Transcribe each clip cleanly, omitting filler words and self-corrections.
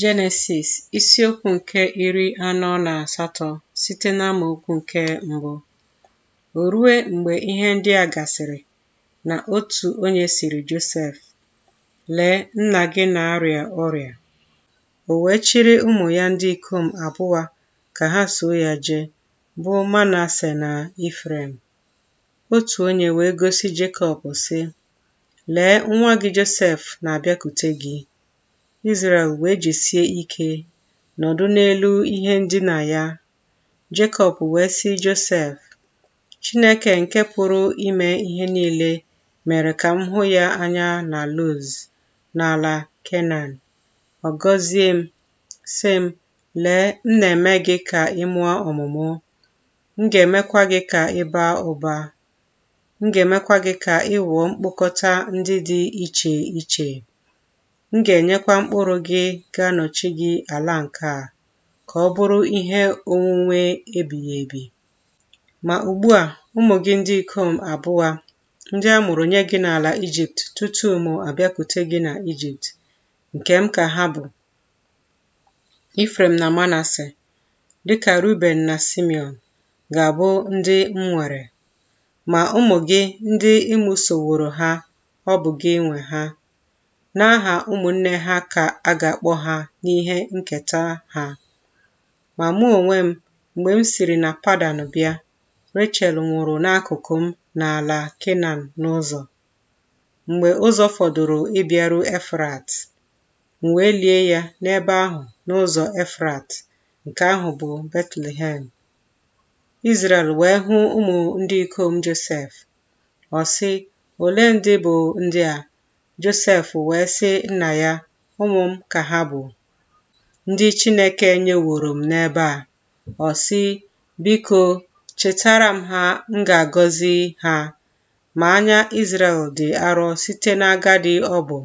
Jenesis isiokwu nke 48 site n'amaokwu nke 1. O rue mgbe ihe ndị a gasịrị, na otu onye sịrị Josef, lee, nna gị na-arịa ọrịa. O wee chịrị ụmụ ya ndị ikom abụọ ka ha so ya jee, bụ Manase na Ifrem. Otu onye wee gosi Jekọb sị, lee, nwa gị Josef na-abịakwute gị. Izrel wee jisie ike nọdụ n'elu ihe ndina ya. Jekọb wee sị Josef, Chineke nke pụrụ ime ihe niile mere ka m hụ ya anya na Luz, n'ala Kenan. Ọ gọzie m, sị m, lee, m na-eme gị ka ị mụọ ọmụmụ. M ga-emekwa gị ka ị baa ụba. M ga-emekwa gị ka ị ghọọ mkpokọta ndị dị iche iche. M ga-enyekwa mkpụrụ gị ga-anọchi gị ala nke a, ka ọ bụrụ ihe onwunwe ebighị ebi. Ma ugbu a, ụmụ gị ndị ikom abụọ, ndị a mụrụ nye gị n'ala Ijipt tutu mụ abịakwute gị na Ijipt, nke m ka ha bụ, Ifrem na Manase, dịka Ruben na Simeon, ga-abụ ndị m nwere. Ma ụmụ gị ndị ịmụsoworo ha, ọ bụ gị nwe ha. N'aha ụmụnne ha ka a ga-akpọ ha n'ihe nketa ha. Ma mụ onwe m, mgbe m siri na Padan bịa, Rechel nwụrụ n'akụkụ m n'ala Kenan n'ụzọ. Mgbe ụzọ fọdụrụ ịbịaru Efrat, m wee lie ya n'ebe ahụ n'ụzọ Efrat, nke ahụ bụ Betlehem. Izrel wee hụ ụmụ ndị ikom Josef. Ọ sị, ole ndị bụ ndị a? Josef wee sị nna ya, ụmụ m ka ha bụ, ndị Chineke nyeworo m n'ebe a. Ọ sị, biko chetara m ha, m ga-agọzi ha. Ma anya Izrel dị arọ site n'agadi ọ bụ,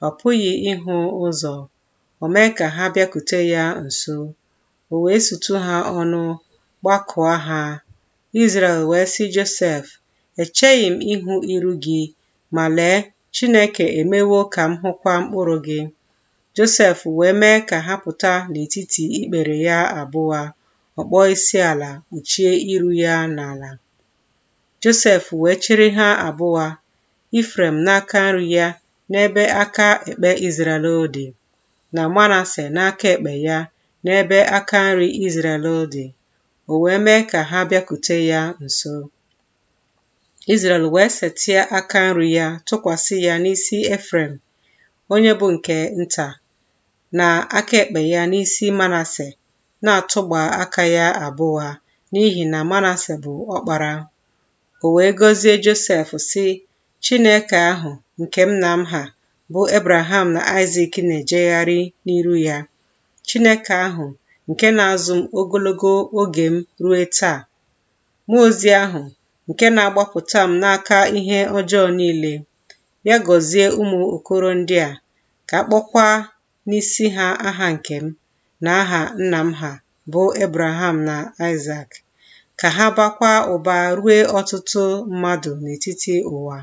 ọ pụghị ịhụ ụzọ. O mee ka ha bịakwute ya nso. O wee sutu ha ọnụ, gbakụọ ha. Izrel wee sị Josef, echeghị m ịhụ iru gị, ma lee, Chineke emewo ka m hụkwa mkpụrụ gị. Josef wee mee ka ha pụta n'etiti ikpere ya abụọ. Ọ kpọọ isi ala, kpuchie iru ya n'ala. Josef wee chịrị ha abụọ, Ifrem n'aka nri ya n'ebe aka ekpe Izrel dị, na Manase n'aka ekpe ya n'ebe aka nri Izrel dị. O wee mee ka ha bịakwute ya nso. Izrel wee setịa aka nri ya tụkwasị ya n'isi Efrem, onye bụ nke nta, na aka ekpe ya n'isi Manase, na-atụgba aka ya abụọ, n'ihi na Manase bụ ọkpara. O wee gọzie Josef sị, Chineke ahụ nke nna m ha, bụ Abraham na Aịzik na-ejegharị n'iru ya, Chineke ahụ nke na-azụ m ogologo oge m rue taa, mmụọ ozi ahụ nke na-agbapụta m n'aka ihe ọjọọ niile, ya gọzie ụmụ okoro ndị a, ka akpọkwa n'isi ha aha nke m na aha nna m ha, bụ Abraham na Aịzik, ka ha bakwa ụba rue ọtụtụ mmadụ n'etiti ụwa.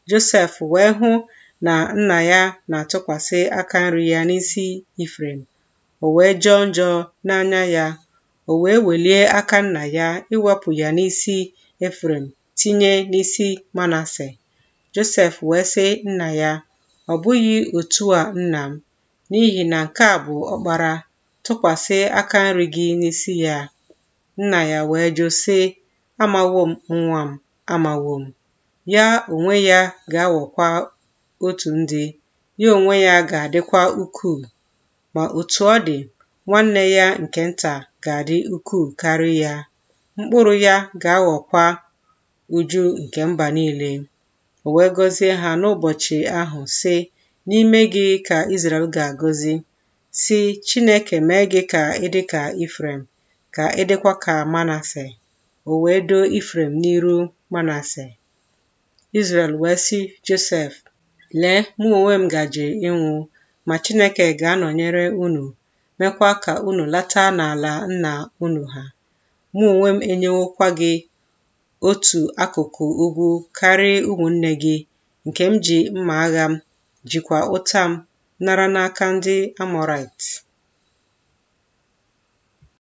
Josef wee hụ na nna ya na-atụkwasị aka nri ya n'isi Ifrem. O wee jọọ njọ n'anya ya. O wee welie aka nna ya iwepụ ya n'isi Efrem, tinye n'isi Manase. Josef wee sị nna ya, ọ bụghị otu a nna m, n'ihi na nke a bụ ọkpara, tụkwasị aka nri gị n'isi ya. Nna ya wee jụ sị, amawo m nwa m, amawo m. Ya onwe ya ga-aghọkwa otu ndị, ya onwe ya ga-adịkwa ukwuu. Ma otu ọ dị, nwanne ya nke nta ga-adị ukwuu karịa ya. Mkpụrụ ya ga-aghọkwa uju nke mba niile. O wee gọzie ha n'ụbọchị ahụ sị, n'ime gị ka Izrel ga-agọzi, sị, Chineke mee gị ka ịdị ka Ifrem, ka ịdịkwa ka Manase. O wee doo Ifrem n'iru Manase. Izrel wee sị Josef, lee, mụ onwe m gaje ịnwụ, ma Chineke ga-anọnyere unu, mekwa ka unu lata n'ala nna unu ha. Mụ onwe m enyewokwa gị otu akụkụ ugwu karịa ụmụnne gị, nke m ji mma agha m, jikwa ụta m nara n'aka ndị Amọrait.